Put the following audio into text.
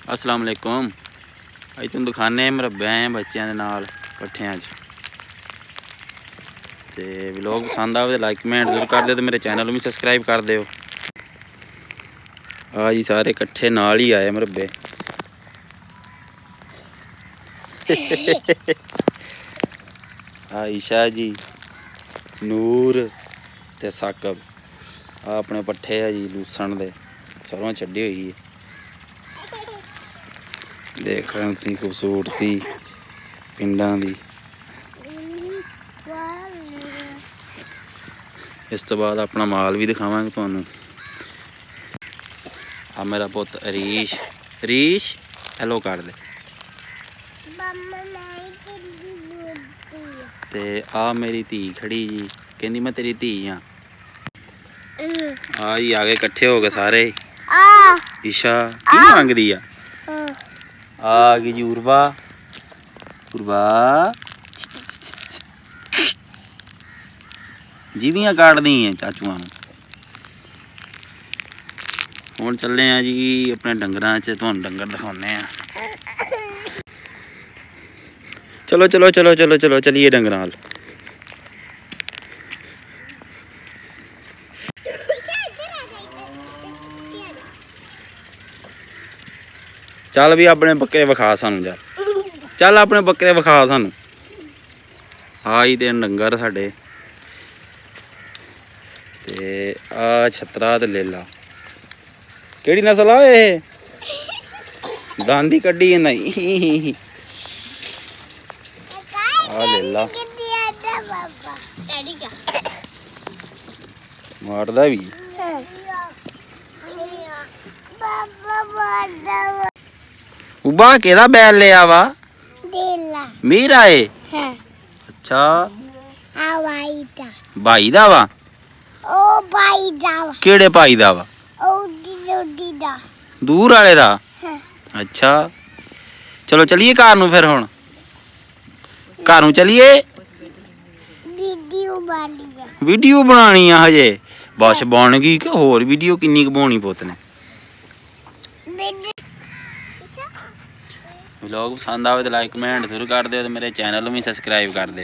अस्सलाम वालेकुम। अज तुम दिखाने मरब्बे आए बच्चों के नाल पट्ठियां ते व्लॉग पसंद आवे तो लाइक कमेंट जरूर कर दो, तो मेरे चैनल भी सबसक्राइब कर दो। आज ही सारे इकट्ठे नाल ही आए मरब्बे। आयशा जी, नूर ते साकब अपने पट्ठे है जी लूसन दे, सरों छड्डी हुई है। देख रहे हैं खूबसूरती पिंडां दी। इस तो बाद अपना माल भी दिखावांगे तुहानू। आ मेरा पुत हरीश, हरीश हेलो कर दे। ते आ मेरी धी खड़ी जी, कहंदी मैं तेरी धी हाँ। आ जी आ गए इकट्ठे हो गए सारे। ईशा की मंगदी आ गई जी उर्वा, उर्वा जीवियां काट दी हैं चाचुआ। हुण चले हैं जी अपने डंगरां च, तुहानू डंगर दिखाने हैं। चलो चलो चलो चलो चलो चलिए डंगरां नाल। चल भी अपने बकरे विखा सानू, यार चल अपने बकरे विखा सानू। आई ते डंगर साडे ते आ छतरा ते लेला। केड़ी नस्ल आ ये? दांदी कड्डी जंदा आ लेला मारदा भी। उबा केदा बैल लिया वा? मीरा है। अच्छा भाई दा वा? केड़े भाई दा वा? दूर वाले दा? अच्छा चलो चलिए घर नू फिर। हुण घर नू चलिए। वीडियो बनानी है हजे? बस बन गई कि होर वीडियो किन्नी बनानी पुत ने? व्लॉग पसंद आवे तो लाइक कमेंट जरूर कर दो, तो मेरे चैनल में सबसक्राइब कर दो।